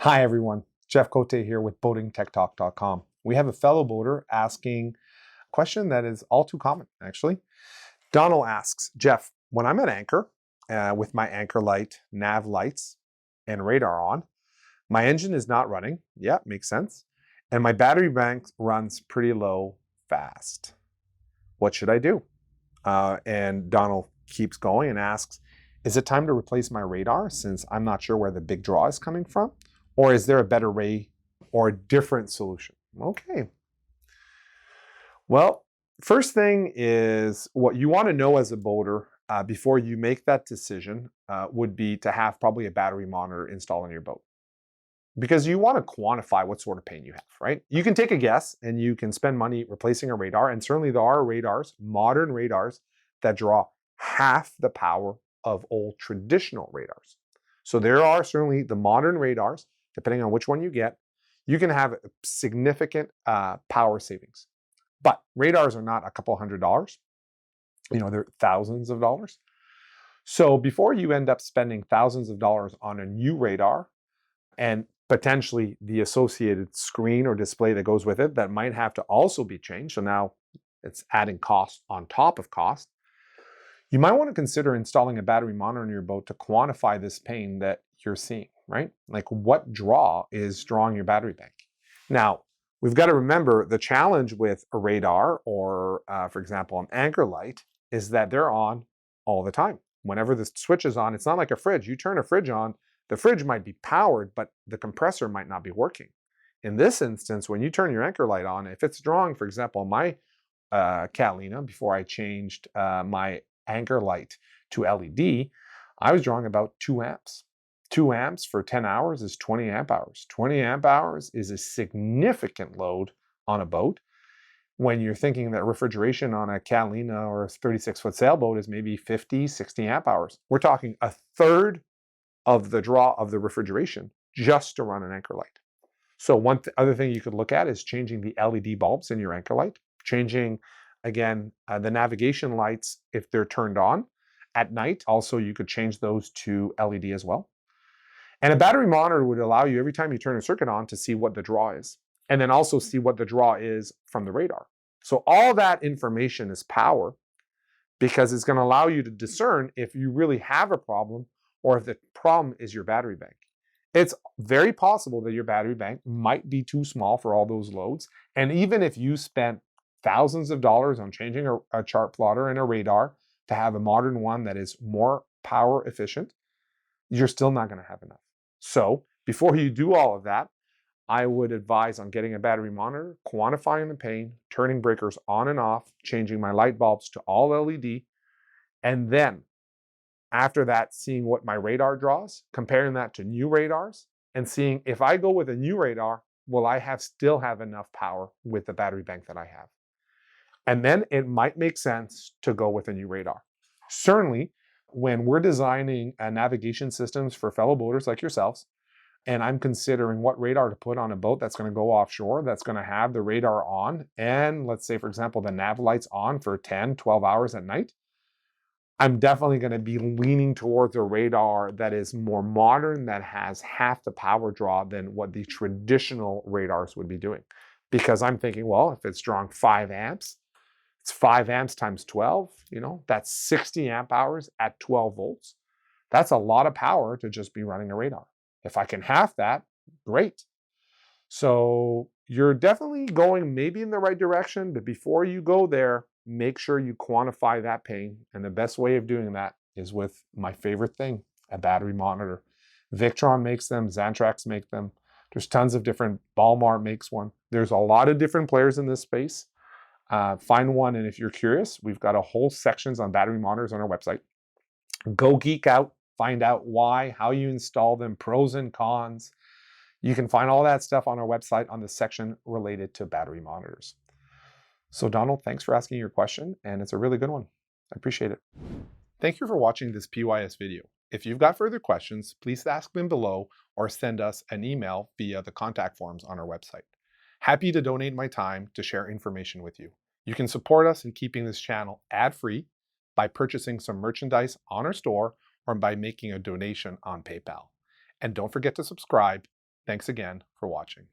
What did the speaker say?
Hi everyone, Jeff Cote here with boatingtechtalk.com. We have a fellow boater asking a question that is all too common, actually. Donald asks, Jeff, when I'm at anchor with my anchor light, nav lights, and radar on, my engine is not running. Yeah, makes sense. And my battery bank runs pretty low fast. What should I do? And Donald keeps going and asks, is it time to replace my radar since I'm not sure where the big draw is coming from? Or is there a better way or a different solution? Okay. Well, first thing is what you want to know as a boater before you make that decision would be to have probably a battery monitor installed on your boat. Because you want to quantify what sort of pain you have, right? You can take a guess and you can spend money replacing a radar. And certainly there are radars, modern radars, that draw half the power of old traditional radars. So there are certainly the modern radars, depending on which one you get, you can have significant power savings. But radars are not a couple $100. They're thousands of dollars. So before you end up spending thousands of dollars on a new radar and potentially the associated screen or display that goes with it that might have to also be changed, so now it's adding cost on top of cost, you might want to consider installing a battery monitor in your boat to quantify this pain that you're seeing, right? Like what draw is drawing your battery bank. Now, we've got to remember the challenge with a radar or, for example, an anchor light is that they're on all the time. Whenever the switch is on, it's not like a fridge. You turn a fridge on, the fridge might be powered, but the compressor might not be working. In this instance, when you turn your anchor light on, if it's drawing, for example, my Catalina, before I changed my anchor light to LED, I was drawing about 2 amps. 2 amps for 10 hours is 20 amp hours. 20 amp hours is a significant load on a boat. When you're thinking that refrigeration on a Catalina or a 36-foot sailboat is maybe 50, 60 amp hours. We're talking a third of the draw of the refrigeration just to run an anchor light. So one other thing you could look at is changing the LED bulbs in your anchor light, changing, again, the navigation lights if they're turned on at night. Also, you could change those to LED as well. And a battery monitor would allow you every time you turn a circuit on to see what the draw is, and then also see what the draw is from the radar. So all that information is power because it's going to allow you to discern if you really have a problem or if the problem is your battery bank. It's very possible that your battery bank might be too small for all those loads. And even if you spent thousands of dollars on changing a chart plotter and a radar to have a modern one that is more power efficient, you're still not going to have enough. So before you do all of that, I would advise on getting a battery monitor, quantifying the pain, turning breakers on and off, changing my light bulbs to all LED, and then after that, seeing what my radar draws, comparing that to new radars, and seeing if I go with a new radar, will I still have enough power with the battery bank that I have? And then it might make sense to go with a new radar. Certainly, when we're designing navigation systems for fellow boaters like yourselves, and I'm considering what radar to put on a boat that's going to go offshore, that's going to have the radar on, and let's say, for example, the nav lights on for 10, 12 hours at night, I'm definitely going to be leaning towards a radar that is more modern, that has half the power draw than what the traditional radars would be doing. Because I'm thinking, well, if it's drawing 5 amps, it's 5 amps times 12, that's 60 amp hours at 12 volts. That's a lot of power to just be running a radar. If I can half that, great. So you're definitely going maybe in the right direction, but before you go there, make sure you quantify that pain. And the best way of doing that is with my favorite thing, a battery monitor. Victron makes them, Xantrax make them. There's tons of different, Balmar makes one. There's a lot of different players in this space. Find one, and if you're curious, we've got a whole sections on battery monitors on our website. Go geek out, find out why, how you install them, pros and cons. You can find all that stuff on our website on the section related to battery monitors. So Donald, thanks for asking your question, and it's a really good one. I appreciate it. Thank you for watching this PYS video. If you've got further questions, please ask them below or send us an email via the contact forms on our website. Happy to donate my time to share information with you. You can support us in keeping this channel ad-free by purchasing some merchandise on our store or by making a donation on PayPal. And don't forget to subscribe Thanks again for watching.